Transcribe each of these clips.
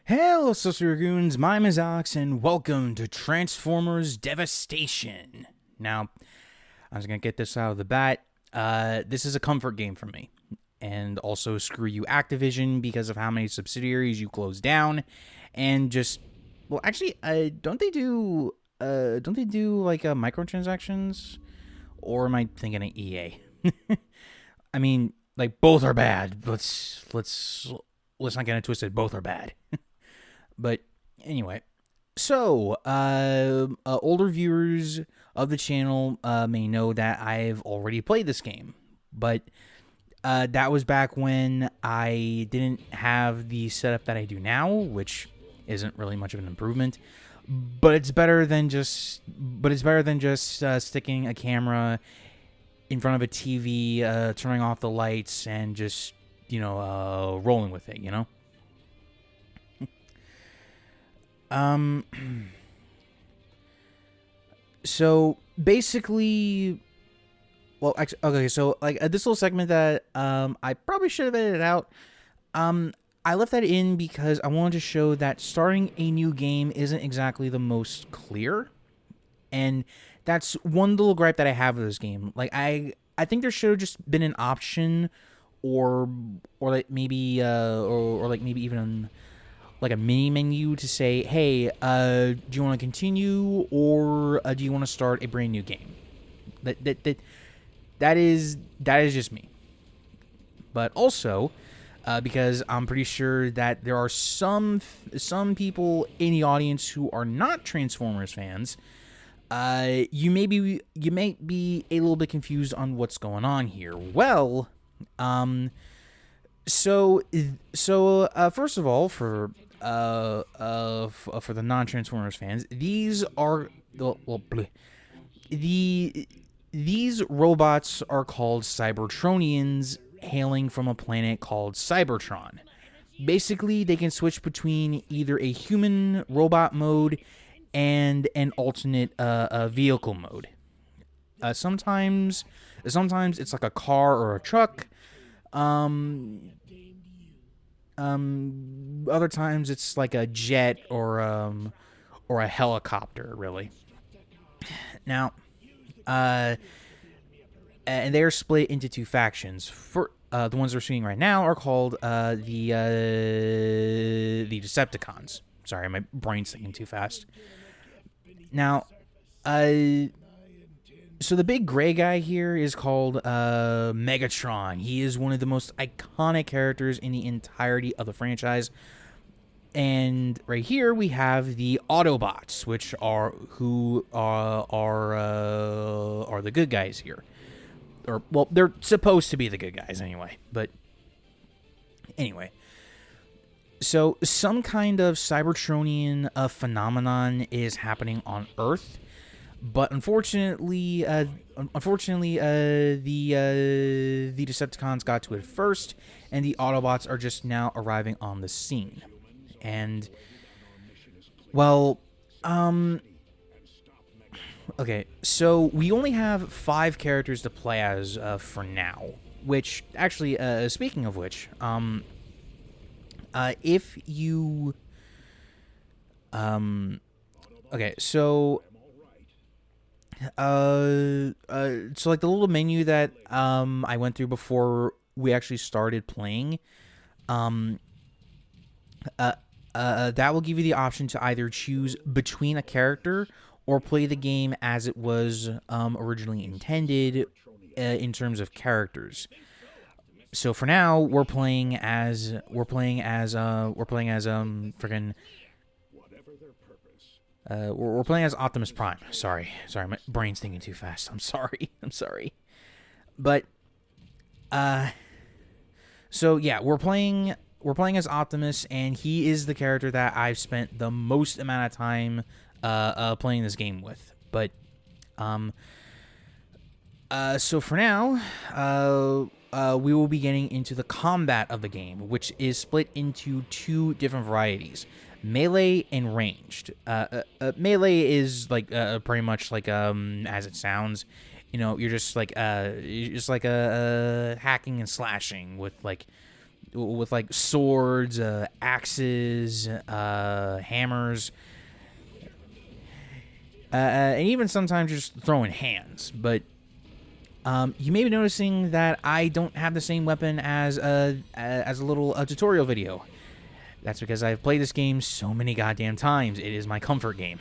Hello, Social Goons. My name is Alex, and welcome to Transformers Devastation. Now, I was gonna get this out of the bat. This is a comfort game for me, and also screw you, Activision, because of how many subsidiaries you closed down, and just actually, don't they do like microtransactions, or am I thinking of EA? I mean, like both are bad. Let's not get it twisted. Both are bad. But anyway, so older viewers of the channel may know that I've already played this game, but that was back when I didn't have the setup that I do now, which isn't really much of an improvement. But it's better than just sticking a camera in front of a TV, turning off the lights, and just rolling with it. So basically, okay, so like this little segment that I probably should have edited out. I left that in because I wanted to show that starting a new game isn't exactly the most clear, and that's one little gripe that I have with this game. Like I think there should have just been an option, or like maybe or like maybe even like a mini menu to say, hey, do you want to continue, or do you want to start a brand new game? That is just me. But also, because I'm pretty sure that there are some people in the audience who are not Transformers fans, you may be a little bit confused on what's going on here. Well, so first of all, for the non-Transformers fans, these robots are called Cybertronians, hailing from a planet called Cybertron. Basically, they can switch between either a human robot mode and an alternate vehicle mode. Sometimes it's like a car or a truck. Other times it's like a jet or a helicopter, really. Now, and they're split into two factions. For the ones we're seeing right now are called the Decepticons. Sorry, my brain's thinking too fast. Now, so the big gray guy here is called Megatron. He is one of the most iconic characters in the entirety of the franchise. And right here we have the Autobots, which are the good guys here. Or well, they're supposed to be the good guys anyway. But anyway, so some kind of Cybertronian phenomenon is happening on Earth. But unfortunately, the Decepticons got to it first, and the Autobots are just now arriving on the scene. And, well, okay, so we only have 5 characters to play as for now. Which, actually, speaking of which, if you, okay, so so like the little menu that I went through before we actually started playing, that will give you the option to either choose between a character or play the game as it was originally intended in terms of characters. So for now, we're playing as we're playing as Optimus Prime. Sorry, my brain's thinking too fast. I'm sorry. But, so yeah, we're playing as Optimus, and he is the character that I've spent the most amount of time, playing this game with. But, so for now, we will be getting into the combat of the game, which is split into 2 different varieties. Melee and ranged. Melee is like pretty much like as it sounds. You're just like hacking and slashing with like with like swords, axes, hammers, and even sometimes just throwing hands. But you may be noticing that I don't have the same weapon as a little tutorial video. That's because I've played this game so many goddamn times. It is my comfort game.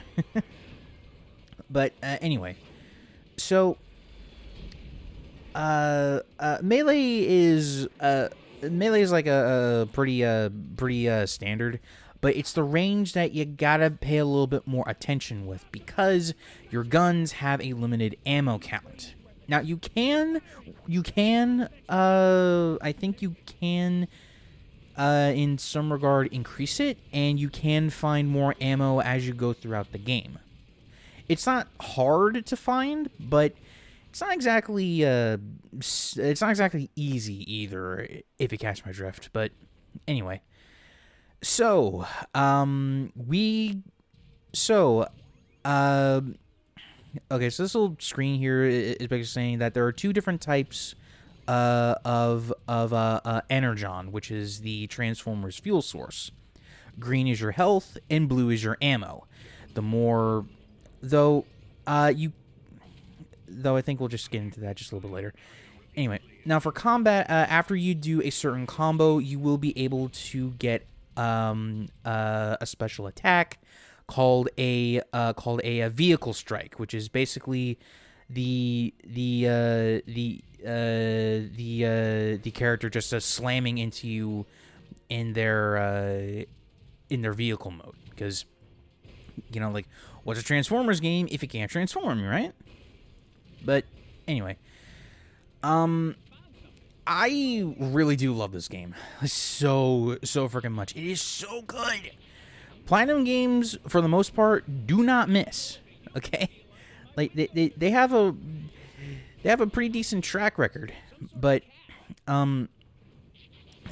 But anyway, so melee is like a pretty standard, but it's the range that you gotta pay a little bit more attention with because your guns have a limited ammo count. Now I think you can in some regard increase it, and you can find more ammo as you go throughout the game. It's not hard to find, but it's not exactly easy either, if you catch my drift. But anyway, so okay, so this little screen here is basically saying that there are two different types of energon, which is the Transformers fuel source. Green is your health, and blue is your ammo. The more, though I think we'll just get into that just a little bit later. Anyway, now for combat, after you do a certain combo, you will be able to get a special attack called a vehicle strike, which is basically the character just slamming into you in their vehicle mode, because like, what's a Transformers game if you can't transform, right? But anyway, I really do love this game so freaking much. It is so good. Platinum games, for the most part, do not miss. Okay, like they have a pretty decent track record, but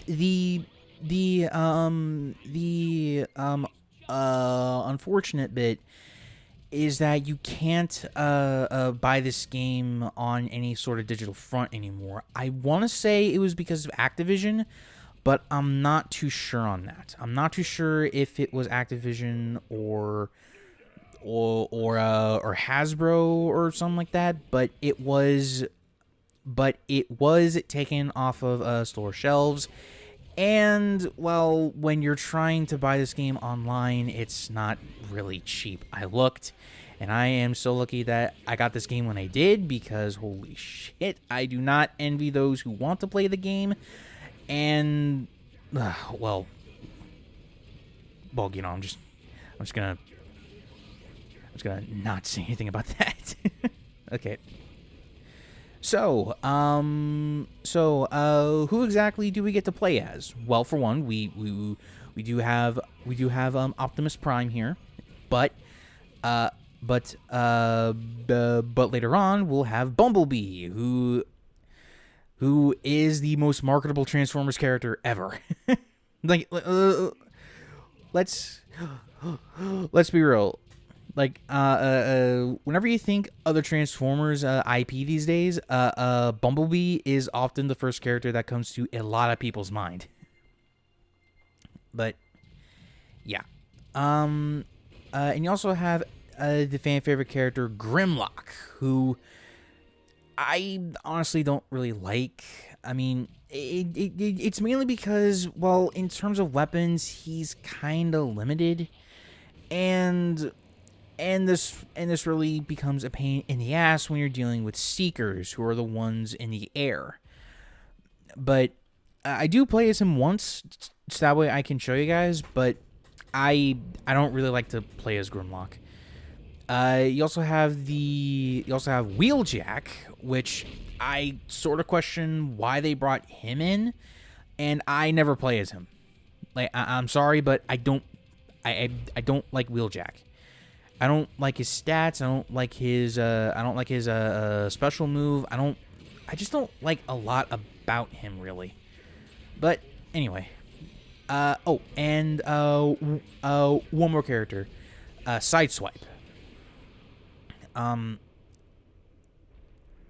the unfortunate bit is that you can't buy this game on any sort of digital front anymore. I want to say it was because of Activision, but I'm not too sure on that. I'm not too sure if it was Activision or Hasbro or something like that, but it was taken off of store shelves. And, well, when you're trying to buy this game online, it's not really cheap. I looked, and I am so lucky that I got this game when I did, because holy shit, I do not envy those who want to play the game. And, well, I'm just gonna not say anything about that. Okay. So, who exactly do we get to play as? Well, for one, we do have Optimus Prime here, but later on we'll have Bumblebee, who is the most marketable Transformers character ever. Like, let's be real. Like, whenever you think other Transformers IP these days, Bumblebee is often the first character that comes to a lot of people's mind. But, yeah. And you also have the fan favorite character Grimlock, who I honestly don't really like. I mean, it's mainly because, well, in terms of weapons, he's kind of limited, and this really becomes a pain in the ass when you're dealing with Seekers, who are the ones in the air. But I do play as him once, so that way I can show you guys, but I don't really like to play as Grimlock. You also have Wheeljack, which I sort of question why they brought him in, and I never play as him. Like, I'm sorry, but I don't like Wheeljack. I don't like his stats. I don't like his special move. I just don't like a lot about him, really. But anyway, and one more character, Sideswipe.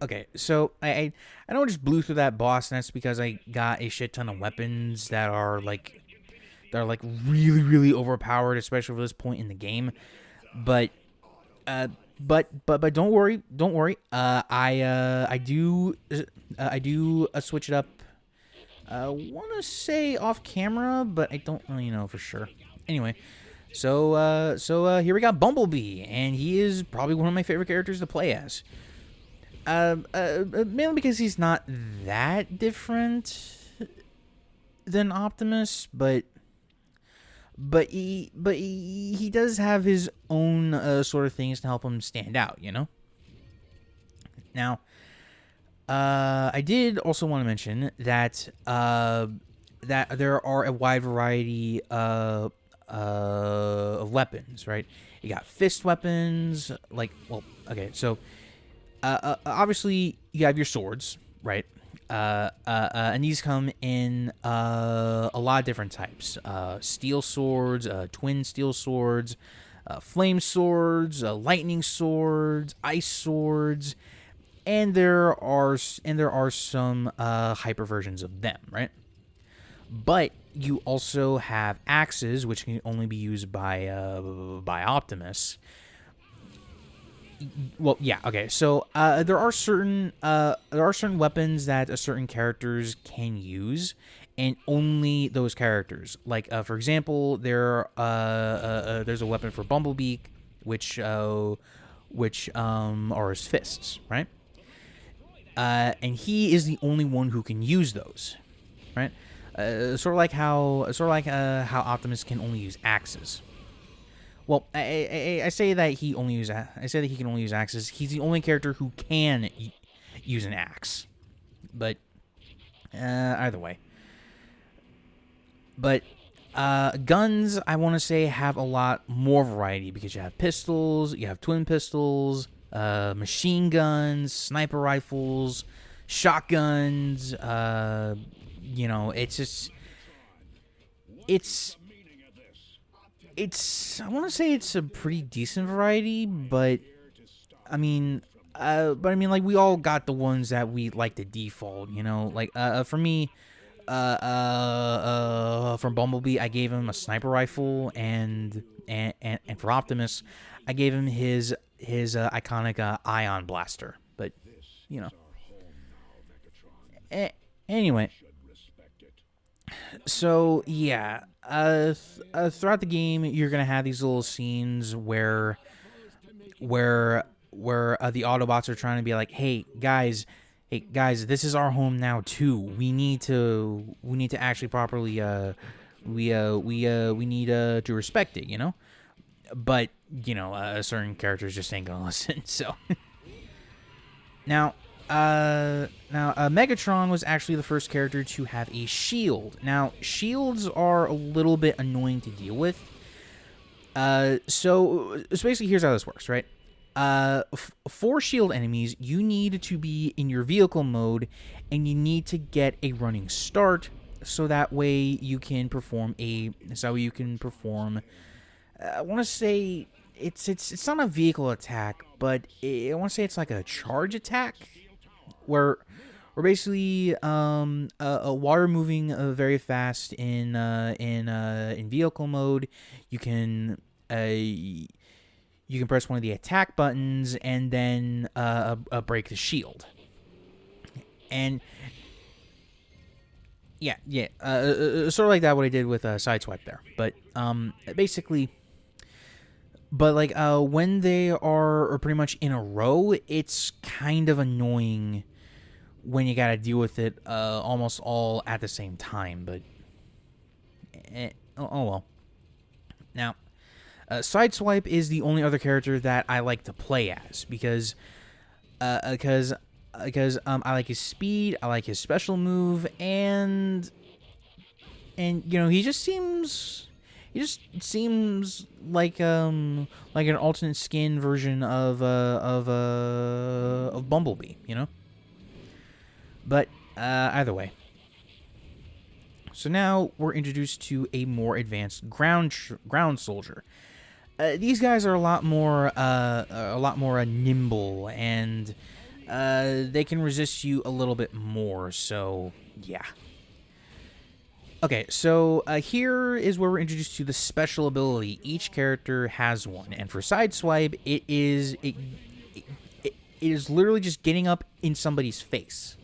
okay, so I don't just blew through that boss, and that's because I got a shit ton of weapons that are like really really overpowered, especially for this point in the game. But uh, but don't worry, don't worry. I do switch it up. I want to say off camera, but I don't really know for sure. Anyway, here we got Bumblebee, and he is probably one of my favorite characters to play as. Mainly because he's not that different than Optimus, he does have his own sort of things to help him stand out, you know. Now, I did also want to mention that that there are a wide variety of weapons, right? You got fist weapons, like, well, okay, so obviously you have your swords, right? And these come in a lot of different types: steel swords, twin steel swords, flame swords, lightning swords, ice swords, and there are some hyper versions of them, right? But you also have axes, which can only be used by Optimus. Well, yeah, okay. So there are certain weapons that certain characters can use, and only those characters. Like for example, there's a weapon for Bumblebee, which are his fists, right? And he is the only one who can use those, right? Sort of like how Optimus can only use axes. Well, I say that he can only use axes. He's the only character who can use an axe. But either way. But guns, I want to say, have a lot more variety because you have pistols, you have twin pistols, machine guns, sniper rifles, shotguns. You know, it's I want to say it's a pretty decent variety, but I mean, like we all got the ones that we like to default, you know. Like for me, from Bumblebee, I gave him a sniper rifle, and for Optimus, I gave him his iconic ion blaster. But you know, anyway. So yeah, throughout the game, you're gonna have these little scenes where the Autobots are trying to be like, hey guys, this is our home now too. We need to actually properly we need to respect it, you know. But you know, certain characters just ain't gonna listen. So now. Megatron was actually the first character to have a shield. Now, shields are a little bit annoying to deal with. So basically, here's how this works, right? For shield enemies, you need to be in your vehicle mode, and you need to get a running start, so that way you can perform I want to say it's not a vehicle attack, but I want to say it's like a charge attack. Where basically water moving very fast in vehicle mode, you can press one of the attack buttons and then break the shield. And yeah, sort of like that what I did with Sideswipe there. But basically. But like when they are pretty much in a row, it's kind of annoying when you gotta deal with it almost all at the same time. But oh well. Now, Sideswipe is the only other character that I like to play as because I like his speed, I like his special move, and you know, he just seems like an alternate skin version of Bumblebee, you know. But either way. So now we're introduced to a more advanced ground soldier. These guys are a lot more nimble and they can resist you a little bit more. So yeah. Okay, so here is where we're introduced to the special ability. Each character has one, and for Sideswipe, it is literally just getting up in somebody's face.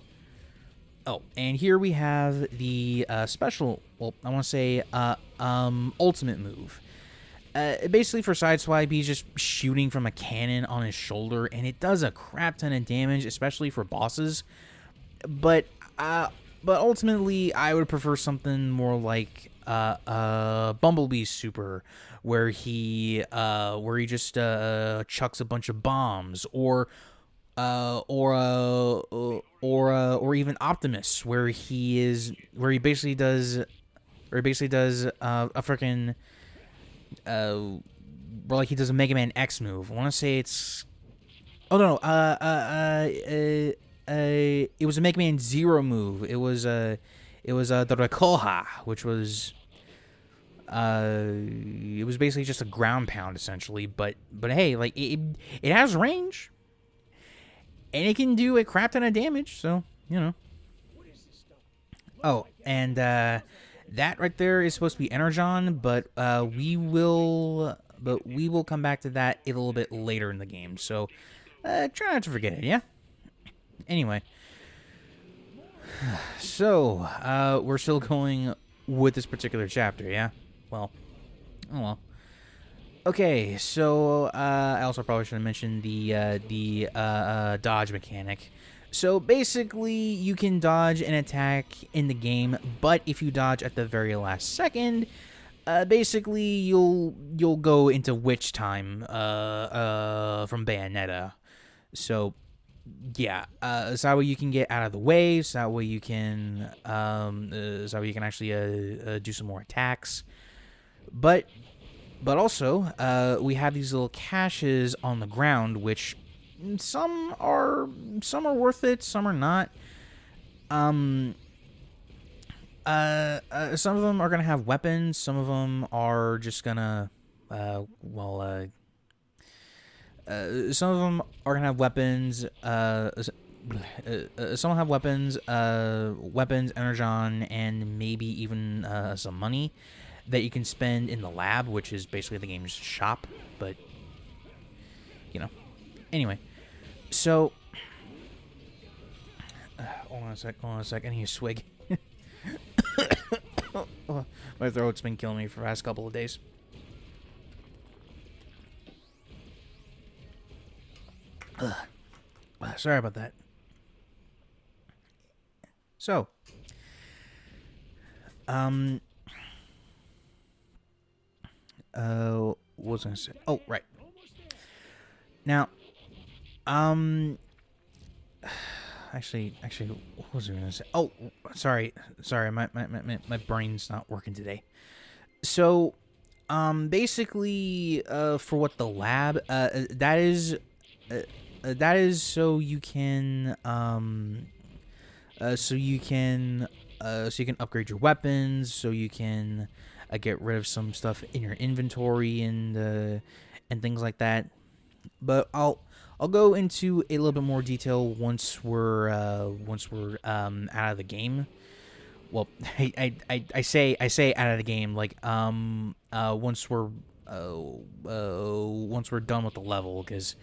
Oh, and here we have the special. Well, I want to say ultimate move. Basically, for Sideswipe, he's just shooting from a cannon on his shoulder, and it does a crap ton of damage, especially for bosses. But ultimately, I would prefer something more like Bumblebee's super, where he just chucks a bunch of bombs, or even Optimus, where he basically does a freaking where like he does a Mega Man X move. I want to say it's it was a Mega Man Zero move. It was the Recoja, which was it was basically just a ground pound essentially. But hey, like it has range, and it can do a crap ton of damage. So you know. Oh, and that right there is supposed to be Energon, but we will come back to that a little bit later in the game. So try not to forget it, yeah? Anyway. So, we're still going with this particular chapter, yeah? Well, oh well. Okay, so I also probably should have mentioned the dodge mechanic. So basically, you can dodge an attack in the game, but if you dodge at the very last second, basically you'll go into witch time from Bayonetta. So yeah, so that way you can get out of the way. So that way you can actually do some more attacks. But also we have these little caches on the ground, which some are worth it, some are not. Some of them are gonna have weapons. Some of them are just gonna, some of them are gonna have weapons. Some will have weapons, energon, and maybe even some money that you can spend in the lab, which is basically the game's shop. But you know, anyway. So, hold on a sec. I need a swig. My throat's been killing me for the past couple of days. Sorry about that. So, what was I gonna say? Oh, right. Now, actually, what was I gonna say? Oh, sorry, my brain's not working today. So, basically, for what the lab, that is so you can, upgrade your weapons, so you can get rid of some stuff in your inventory and things like that. But I'll go into a little bit more detail once we're out of the game. Well, I say out of the game, like once we're done with the level, because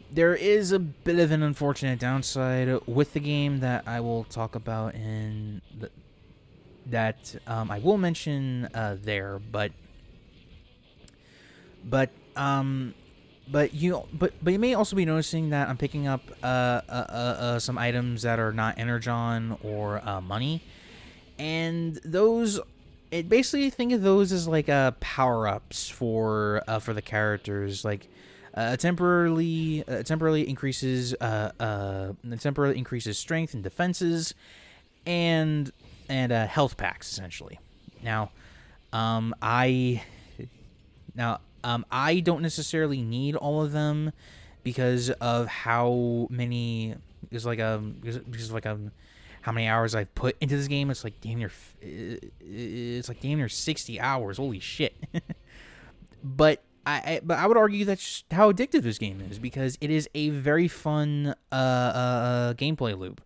there is a bit of an unfortunate downside with the game that I will talk about I will mention there, but you may also be noticing that I'm picking up some items that are not energon or money, and those, it basically think of those as like power ups for the characters, like temporarily increases strength and defenses, and health packs essentially. Now, I don't necessarily need all of them because of how many how many hours I've put into this game. It's like damn near 60 hours. Holy shit. But but I would argue that's just how addictive this game is, because it is a very fun gameplay loop,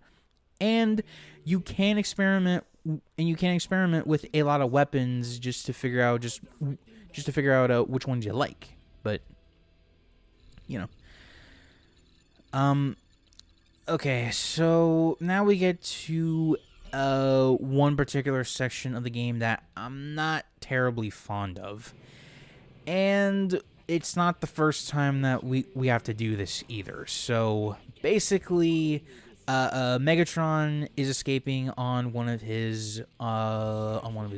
and you can experiment with a lot of weapons just to figure out which ones you like. But you know, okay, so now we get to one particular section of the game that I'm not terribly fond of. And it's not the first time that we have to do this either. So basically, Megatron is escaping on one of his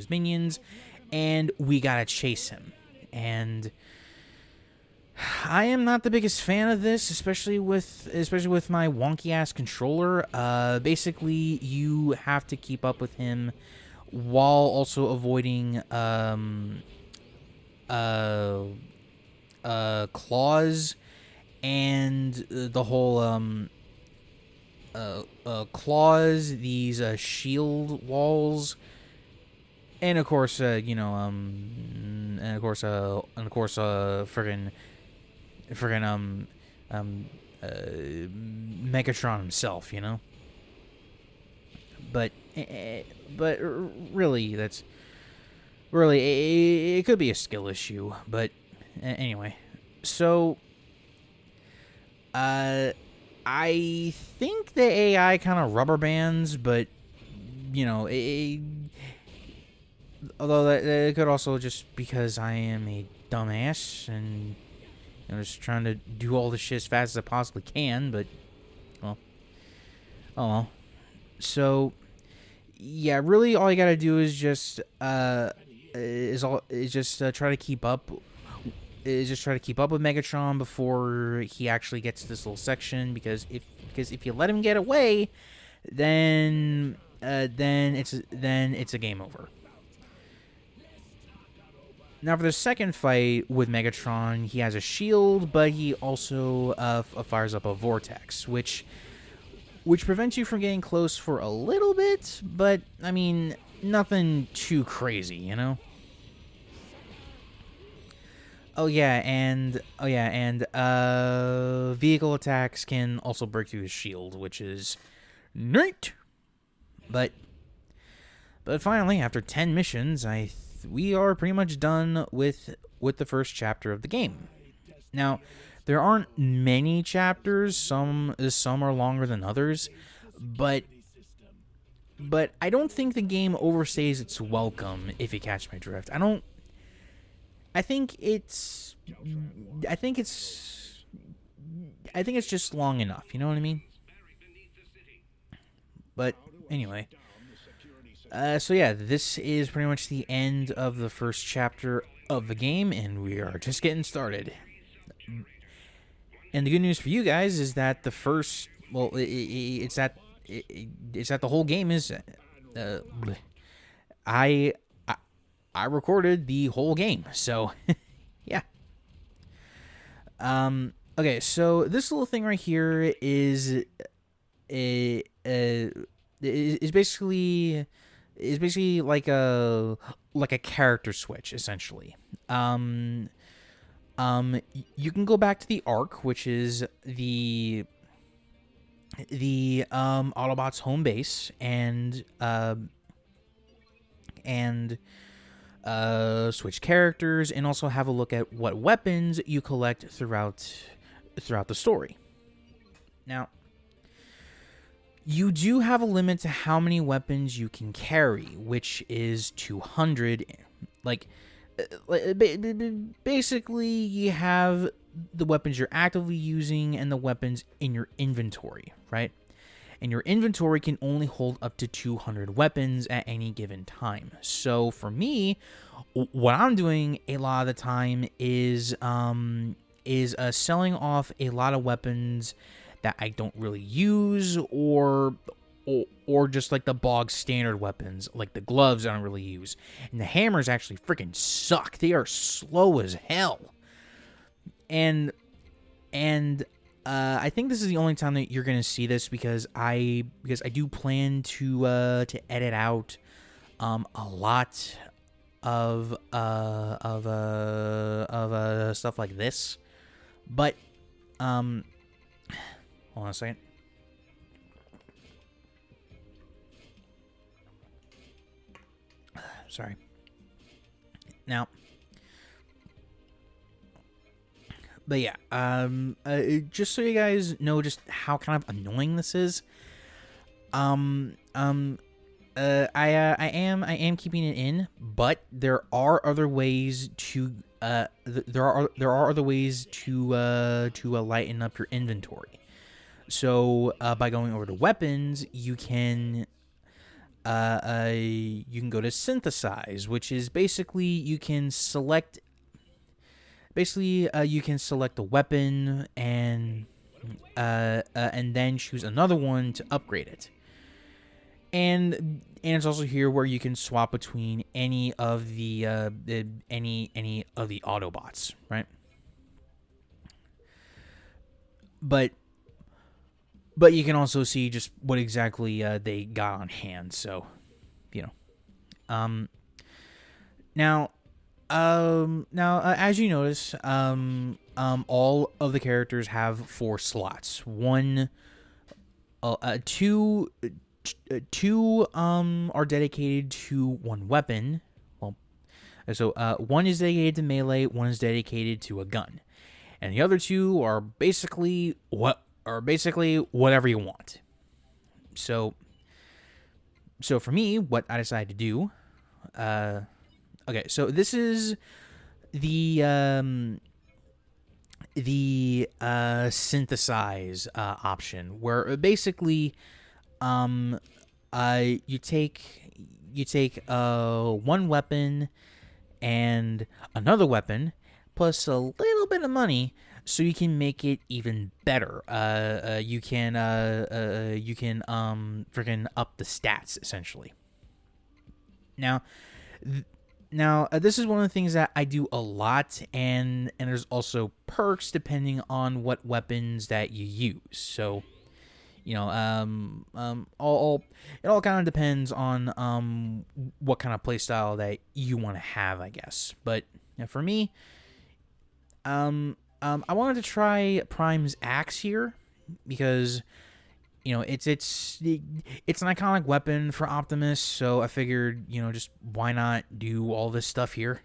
minions, and we gotta chase him. And I am not the biggest fan of this, especially with my wonky ass controller. Basically, you have to keep up with him while also avoiding claws and the whole claws, these shield walls, and of course friggin' Megatron himself, you know. But really, it could be a skill issue. But anyway, so I think the AI kind of rubber bands, but you know, although that could also just because I am a dumbass and I'm just trying to do all this shit as fast as I possibly can. But well, oh well. So yeah, really, all you gotta do is just try to keep up. Is just try to keep up with Megatron before he actually gets to this little section. Because if you let him get away, then it's a game over. Now, for the second fight with Megatron, he has a shield, but he also fires up a vortex, which prevents you from getting close for a little bit, but I mean, nothing too crazy, you know. Vehicle attacks can also break through the shield, which is neat. But finally, after 10 missions, we are pretty much done with the first chapter of the game. Now, there aren't many chapters. Some are longer than others, but I don't think the game overstays its welcome, if you catch my drift. I think it's just long enough, you know what I mean? But anyway, so yeah, this is pretty much the end of the first chapter of the game, and we are just getting started. And the good news for you guys is that it's that the whole game is I recorded the whole game, so yeah. Okay, so this little thing right here is basically like a character switch, essentially. You can go back to the Ark, which is the Autobots' home base, and switch characters, and also have a look at what weapons you collect throughout the story. Now, you do have a limit to how many weapons you can carry, which is 200. Basically, you have the weapons you're actively using and the weapons in your inventory, right? And your inventory can only hold up to 200 weapons at any given time. So for me, what I'm doing a lot of the time is selling off a lot of weapons that I don't really use, or just like the bog standard weapons, like the gloves I don't really use. And the hammers actually freaking suck. They are slow as hell. And I think this is the only time that you're gonna see this, because I do plan to edit out a lot of of stuff like this. But hold on a second. Sorry. Now, but yeah, just so you guys know just how kind of annoying this is. I am keeping it in, but there are other ways to there are other ways to lighten up your inventory. So by going over to weapons, you can go to synthesize, which is basically you can select a weapon and then choose another one to upgrade it. And it's also here where you can swap between any of the Autobots, right? But you can also see just what exactly they got on hand. So, now, as you notice, all of the characters have 4 slots. Two are dedicated to one weapon. Well, so one is dedicated to melee, one is dedicated to a gun, and the other 2 are basically whatever you want. So for me, what I decided to do, okay, so this is the synthesize option, where basically you take one weapon and another weapon plus a little bit of money, so you can make it even better. You can freaking up the stats essentially. Now, this is one of the things that I do a lot, and there's also perks depending on what weapons that you use. So, it all kind of depends on what kind of playstyle that you want to have, I guess. But for me, I wanted to try Prime's axe here because it's an iconic weapon for Optimus, so I figured just why not do all this stuff here.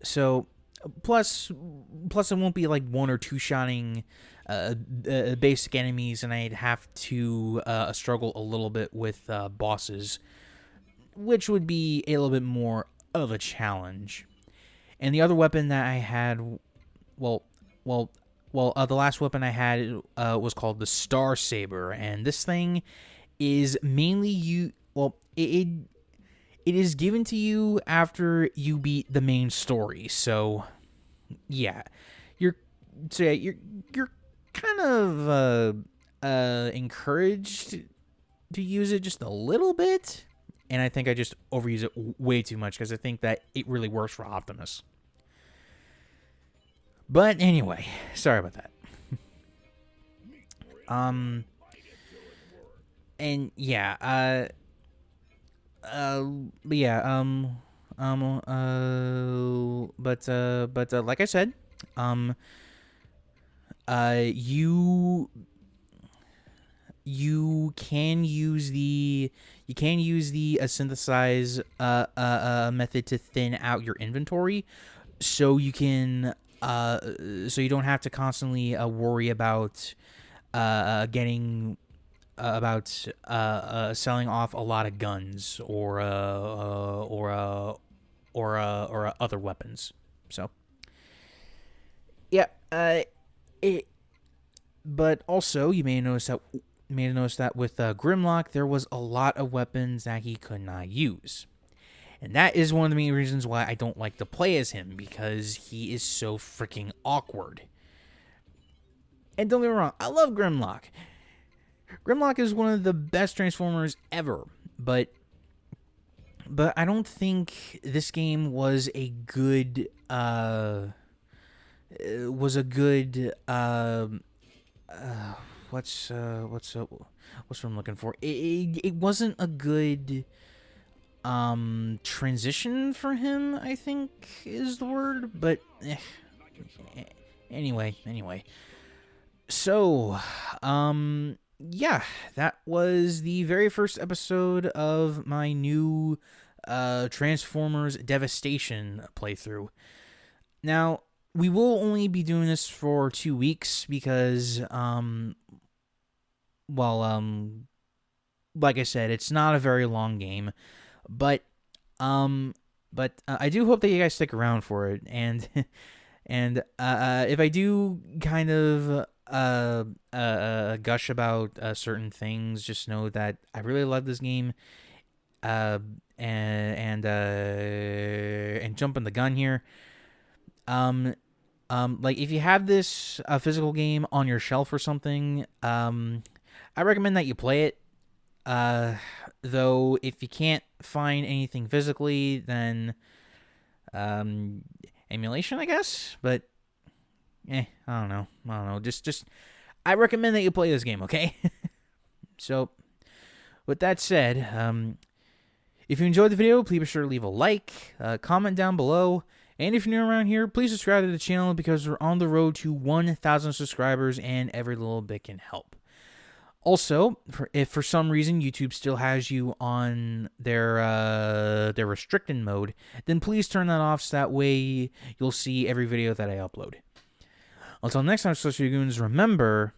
So plus it won't be like 1 or 2 shotting basic enemies, and I'd have to struggle a little bit with bosses, which would be a little bit more of a challenge. And the other weapon that I had, the last weapon I had was called the Star Saber, and this thing is mainly it is given to you after you beat the main story. So yeah, you're kind of encouraged to use it just a little bit, and I think I just overuse it way too much because I think that it really works for Optimus. But anyway, sorry about that. And yeah, but yeah, like I said, you can use the synthesize method to thin out your inventory, so you can so you don't have to constantly worry about selling off a lot of guns or other weapons. So yeah, but also you may notice that with Grimlock there was a lot of weapons that he could not use. And that is one of the main reasons why I don't like to play as him, because he is so freaking awkward. And don't get me wrong, I love Grimlock. Grimlock is one of the best Transformers ever, but I don't think this game was a good what's what I'm looking for. It wasn't a good transition for him, I think is the word, but anyway. So, yeah, that was the very first episode of my new Transformers Devastation playthrough. Now, we will only be doing this for 2 weeks because, like I said, it's not a very long game, but I do hope that you guys stick around for it, and if I do kind of gush about certain things, just know that I really love this game, and jumping the gun here. Like if you have this physical game on your shelf or something, I recommend that you play it. Though if you can't find anything physically, then emulation, I guess. But I don't know. Just I recommend that you play this game, okay? So, with that said, if you enjoyed the video, please be sure to leave a like, comment down below. And if you're new around here, please subscribe to the channel because we're on the road to 1,000 subscribers and every little bit can help. Also, if for some reason YouTube still has you on their restricted mode, then please turn that off so that way you'll see every video that I upload. Until next time, Social Goons, remember,